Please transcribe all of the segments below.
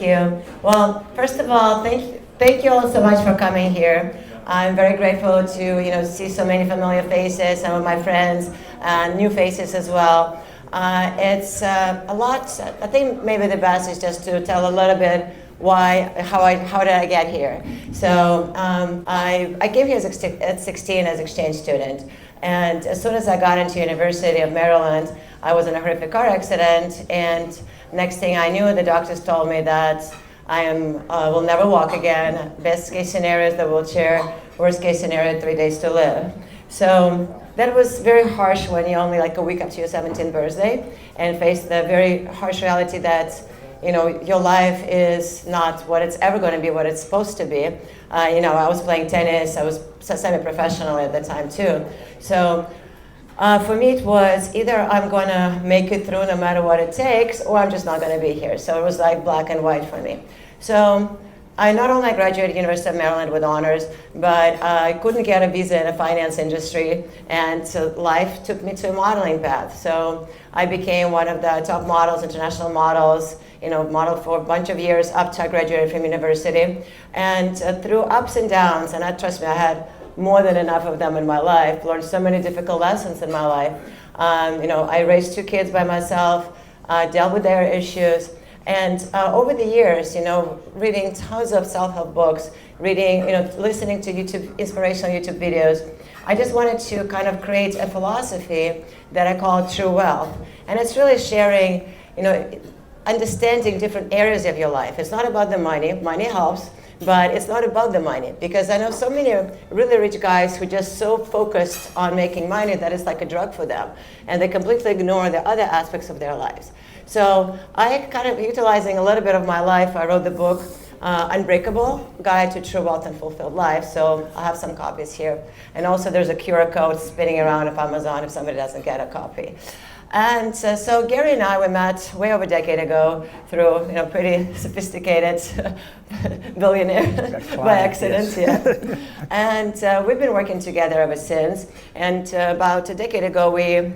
you. Well, first of all, thank you all so much for coming here. I'm very grateful to see so many familiar faces, some of my friends, and new faces as well. It's a lot. I think maybe the best is just to tell a little bit how did I get here. So I came here at 16 as exchange student, and as soon as I got into University of Maryland, I was in a horrific car accident, and next thing I knew, the doctors told me that I will never walk again. Best case scenario is the wheelchair. Worst case scenario, 3 days to live. So that was very harsh when you're only like a week up to your 17th birthday and face the very harsh reality that your life is not what it's ever going to be, what it's supposed to be. I was playing tennis. I was semi-professional at the time too. So for me, it was either I'm going to make it through no matter what it takes, or I'm just not going to be here. So it was like black and white for me. So I not only graduated University of Maryland with honors, but I couldn't get a visa in the finance industry, and so life took me to a modeling path. So I became one of the top models, international models, modeled for a bunch of years up to I graduated from university. And through ups and downs, and trust me, I had more than enough of them in my life, learned so many difficult lessons in my life. I raised 2 kids by myself, dealt with their issues. And over the years, reading tons of self-help books, listening to inspirational YouTube videos, I just wanted to kind of create a philosophy that I call True Wealth. And it's really sharing, understanding different areas of your life. It's not about the money. Money helps, but it's not about the money, because I know so many really rich guys who are just so focused on making money that it's like a drug for them, and they completely ignore the other aspects of their lives. So I kind of, utilizing a little bit of my life, I wrote the book, Unbreakable, Guide to True Wealth and Fulfilled Life. So I have some copies here. And also there's a QR code spinning around of Amazon if somebody doesn't get a copy. And so Gary and I, we met way over a decade ago through pretty sophisticated billionaire by accident. Yes. Yeah. And we've been working together ever since. And about a decade ago, we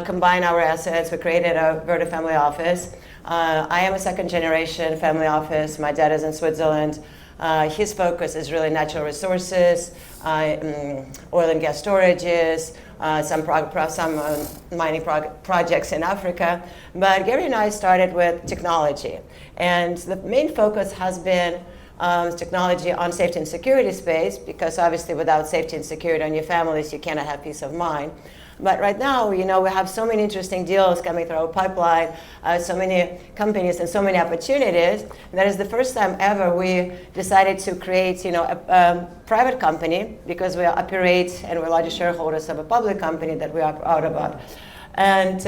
combined our assets. We created a Verda Family Office. I am a second-generation family office. My dad is in Switzerland. His focus is really natural resources, oil and gas storages, some mining projects in Africa. But Gary and I started with technology. And the main focus has been technology on safety and security space, because obviously without safety and security on your families, you cannot have peace of mind. But right now, we have so many interesting deals coming through our pipeline, so many companies and so many opportunities. That is the first time ever we decided to create, a private company, because we operate and we're largest shareholders of a public company that we are proud about. And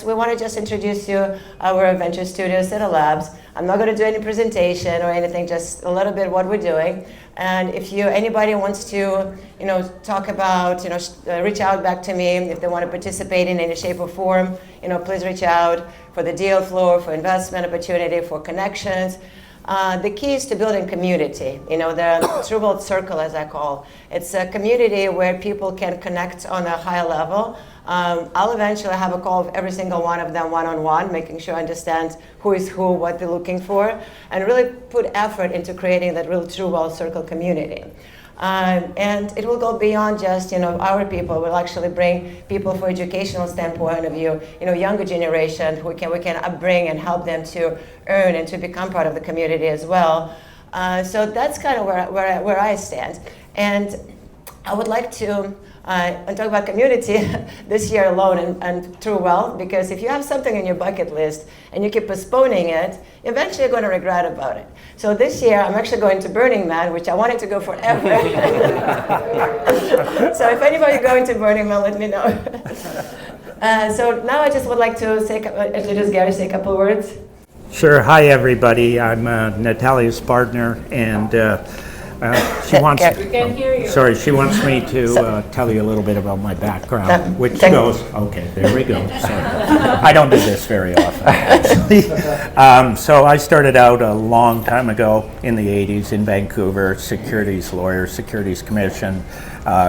we want to just introduce you our venture studio, Cytta Labs. I'm not going to do any presentation or anything, just a little bit what we're doing. And if anybody wants to, talk about, reach out back to me if they want to participate in any shape or form. Please reach out for the deal flow, for investment opportunity, for connections. The key is to building community. The TrueWealth Circle, as I call. It's a community where people can connect on a higher level. I'll eventually have a call with every single one of them one-on-one, making sure I understand who is who, what they're looking for, and really put effort into creating that real TrueWealth Circle community. And it will go beyond just our people. We'll actually bring people for educational standpoint of view, younger generation who we can upbring and help them to earn and to become part of the community as well. So that's kind of where I stand. And I would like to and talk about community this year alone and True Wealth, because if you have something on your bucket list and you keep postponing it, eventually you're going to regret about it. So this year I'm actually going to Burning Man, which I wanted to go forever. So if anybody going to Burning Man, let me know. So now I just would like to introduce Gary, say a couple words. Sure. Hi, everybody. I'm Natalia's partner, and she wants. We can hear you. Sorry, she wants me to tell you a little bit about my background, which goes. Okay, there we go. Sorry. I don't do this very often, actually. So I started out a long time ago in the '80s in Vancouver, securities lawyer, Securities Commission,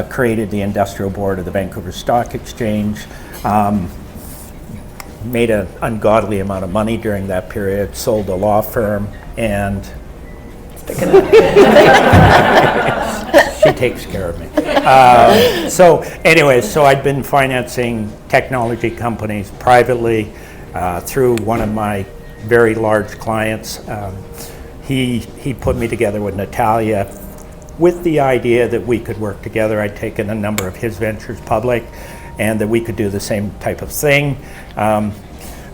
created the industrial board of the Vancouver Stock Exchange. Made an ungodly amount of money during that period, sold a law firm, and she takes care of me. So anyway, so I've been financing technology companies privately through one of my very large clients. He put me together with Natalia with the idea that we could work together. I'd taken a number of his ventures public and that we could do the same type of thing.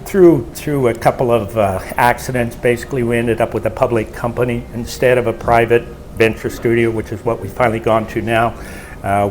Through a couple of accidents, basically we ended up with a public company instead of a private venture studio, which is what we've finally gone to now.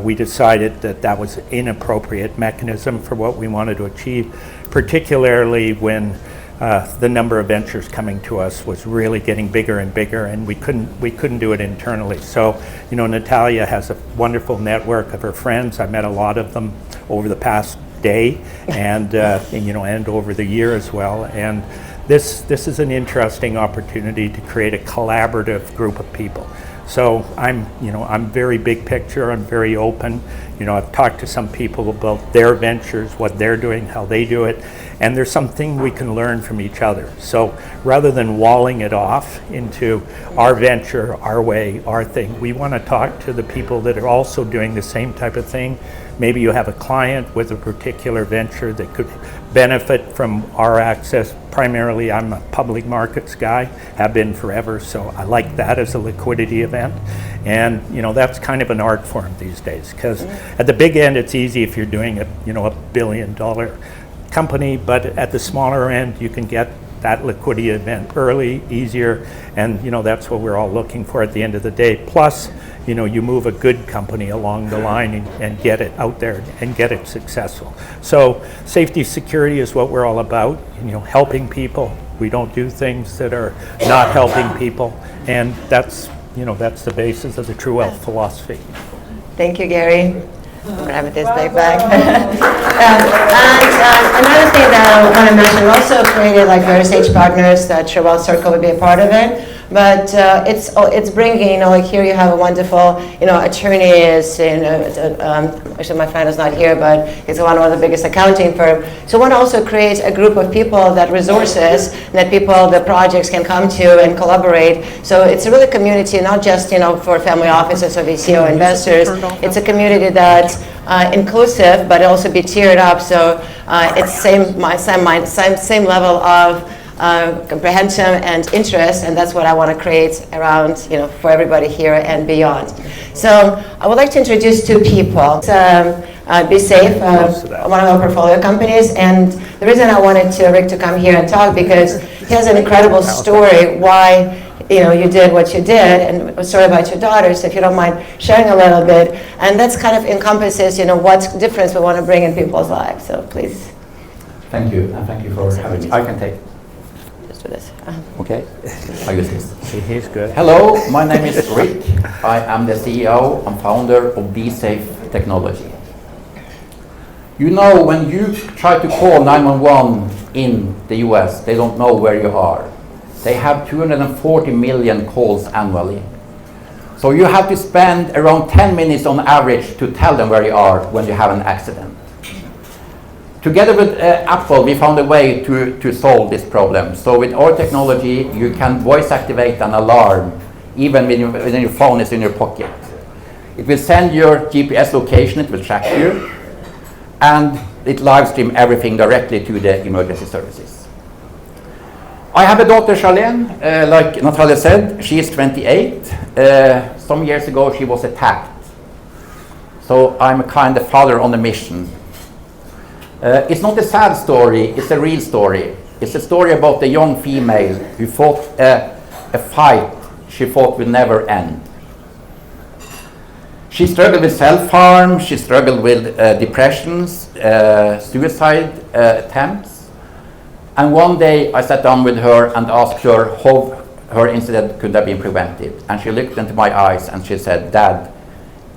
We decided that that was an inappropriate mechanism for what we wanted to achieve, particularly when the number of ventures coming to us was really getting bigger and bigger, and we couldn't do it internally. So, you know, Natalia has a wonderful network of her friends. I met a lot of them over the past day, and you know, and over the year as well. And this is an interesting opportunity to create a collaborative group of people. So I'm very big picture. I'm very open. You know, I've talked to some people about their ventures, what they're doing, how they do it, and there's something we can learn from each other. So rather than walling it off into our venture, our way, our thing, we want to talk to the people that are also doing the same type of thing. Maybe you have a client with a particular venture that could benefit from our access. Primarily, I'm a public markets guy, have been forever, so I like that as a liquidity event. And you know, that's kind of an art form these days, because at the big end, it's easy if you're doing a $1 billion company, but at the smaller end, you can get that liquidity event early, easier, and you know, that's what we're all looking for at the end of the day. Plus, you know, you move a good company along the line and get it out there and get it successful. So safety, security is what we're all about, you know, helping people. We don't do things that are not helping people, and that's, you know, that's the basis of the TrueWealth philosophy. Thank you, Gary. I'm going to have this back. And another thing that I want to mention, we also created like Verda Partners, that TrueWealth Circle would be a part of it. But it's bringing, you know, like here you have a wonderful, you know, attorneys, actually my friend is not here, but he's one of the biggest accounting firm. So we want to also create a group of people, that resources, that people, the projects can come to and collaborate. So it's a really community, not just, you know, for family offices or VC or investors. It's a community that's inclusive, but also be tiered up. So it's same level of comprehension and interest, and that's what I want to create around, you know, for everybody here and beyond. So I would like to introduce two people. Be Safe, one of our portfolio companies, and the reason I wanted Rick to come here and talk, because he has an incredible story why, you know, you did what you did, and a story about your daughter. So if you don't mind sharing a little bit, and that's kind of encompasses, you know, what difference we want to bring in people's lives. So please. Thank you, and thank you for having me. I can take. Just do this. Okay. I use this. He's good. Hello, my name is Rick. I am the CEO and founder of Be Safe Technology. You know, when you try to call 911 in the US, they don't know where you are. They have 240 million calls annually. So you have to spend around 10 minutes on average to tell them where you are when you have an accident. Together with Apple, we found a way to solve this problem. So with our technology, you can voice activate an alarm even when your phone is in your pocket. It will send your GPS location, it will track you, and it live stream everything directly to the emergency services. I have a daughter, Charlene, like Natalia said, she is 28. Some years ago she was attacked. So I'm a kind of father on a mission. It's not a sad story, it's a real story. It's a story about a young female who fought a fight she thought would never end. She struggled with self-harm, she struggled with depressions, suicide attempts. And one day I sat down with her and asked her how her incident could have been prevented. And she looked into my eyes and she said, "Dad,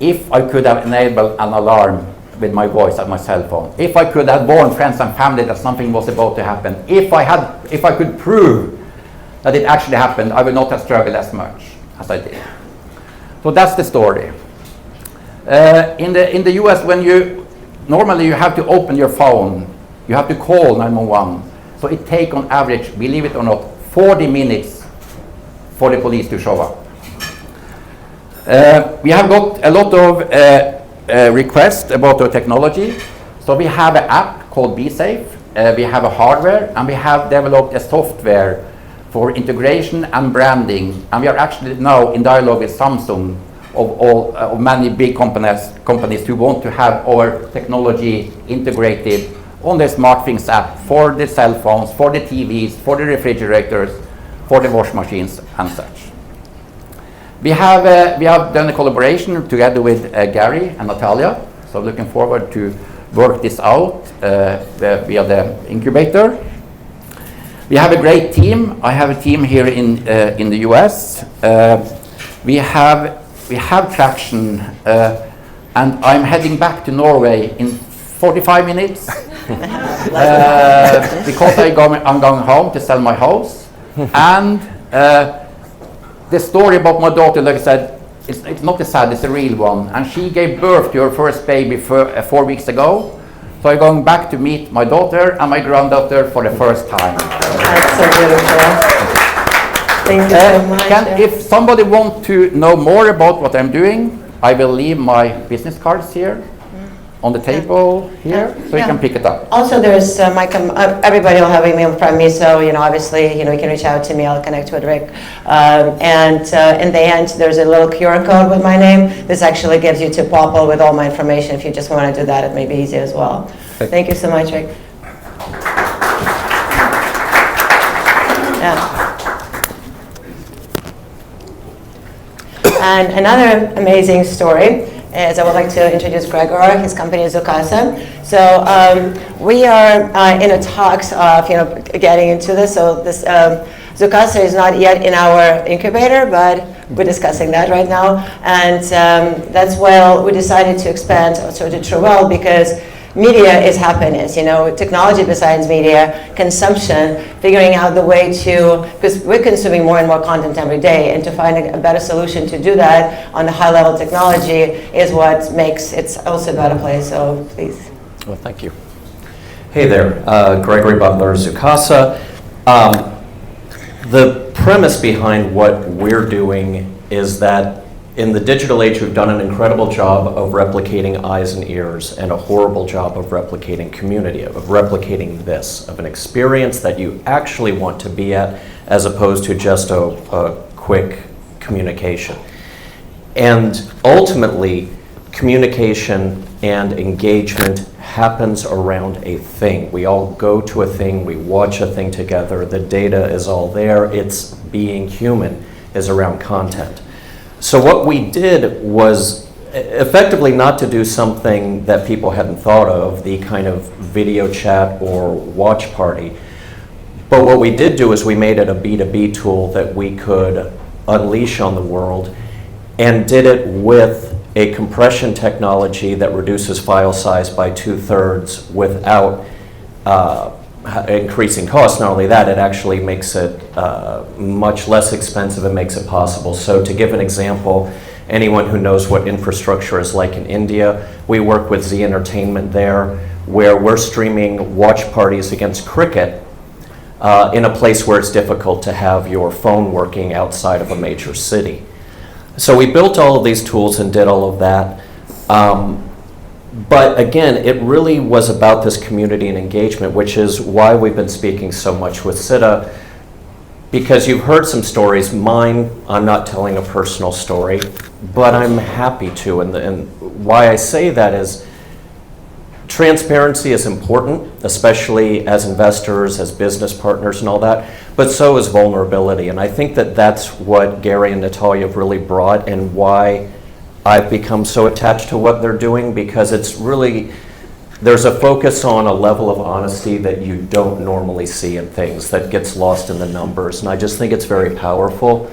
if I could have enabled an alarm with my voice at my cell phone, if I could have warned friends and family that something was about to happen, if I could prove that it actually happened, I would not have struggled as much as I did." So that's the story. In the US, normally you have to open your phone, you have to call 911. So it takes on average, believe it or not, 40 minutes for the police to show up. We have got a lot of requests about our technology. So we have an app called BeSafe, we have a hardware, and we have developed a software for integration and branding. And we are actually now in dialogue with Samsung of many big companies who want to have our technology integrated on the SmartThings app for the cell phones, for the TVs, for the refrigerators, for the wash machines and such. We have done a collaboration together with Gary and Natalia, so looking forward to work this out via the incubator. We have a great team. I have a team here in the US. We have traction, and I'm heading back to Norway in 45 minutes because I'm going home to sell my house. And the story about my daughter, like I said, it's not a sad, it's a real one. And she gave birth to her first baby 4 weeks ago. So I'm going back to meet my daughter and my granddaughter for the first time. That's so beautiful. Thank you so much. If somebody wants to know more about what I'm doing, I will leave my business cards here on the table here, so you can pick it up. Also, there's everybody will have email from me, so obviously you can reach out to me. I'll connect with Rick. And in the end, there's a little QR code with my name. This actually gives you to Popple with all my information. If you just want to do that, it may be easy as well. Thank you so much, Rick. Yeah. And another amazing story is I would like to introduce Gregor. His company is Zukasa. So we are in the talks of getting into this. So this Zukasa is not yet in our incubator, but we're discussing that right now. And that's why we decided to expand also to TrueWealth, because media is happiness, technology besides media, consumption, figuring out the way to, because we're consuming more and more content every day, and to find a better solution to do that on the high level technology is what makes it also a better place, so please. Well, thank you. Hey there, Gregory Butler, Zukasa. The premise behind what we're doing is that in the digital age, we've done an incredible job of replicating eyes and ears, and a horrible job of replicating community, of replicating this, of an experience that you actually want to be at, as opposed to just a quick communication. And ultimately, communication and engagement happens around a thing. We all go to a thing, we watch a thing together, the data is all there, it's being human is around content. So what we did was effectively not to do something that people hadn't thought of, the kind of video chat or watch party. But what we did do is we made it a B2B tool that we could unleash on the world, and did it with a compression technology that reduces file size by 2/3 without increasing costs. Not only that, it actually makes it much less expensive and makes it possible. So to give an example, anyone who knows what infrastructure is like in India, we work with Z Entertainment there, where we're streaming watch parties against cricket in a place where it's difficult to have your phone working outside of a major city. So we built all of these tools and did all of that. But again, it really was about this community and engagement, which is why we've been speaking so much with Cytta, because you've heard some stories. Mine, I'm not telling a personal story, but I'm happy to. And why I say that is transparency is important, especially as investors, as business partners and all that, but so is vulnerability. And I think that that's what Gary and Natalia have really brought, and why I've become so attached to what they're doing, because it's really, there's a focus on a level of honesty that you don't normally see in things, that gets lost in the numbers. And I just think it's very powerful.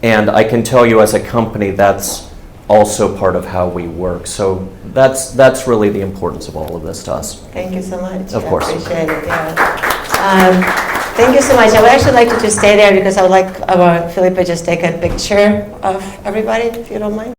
And I can tell you as a company, that's also part of how we work. So that's really the importance of all of this to us. Thank you so much. Of course. I appreciate it, yeah. Thank you so much. I would actually like to just stay there, because I would like Felipe just take a picture of everybody, if you don't mind.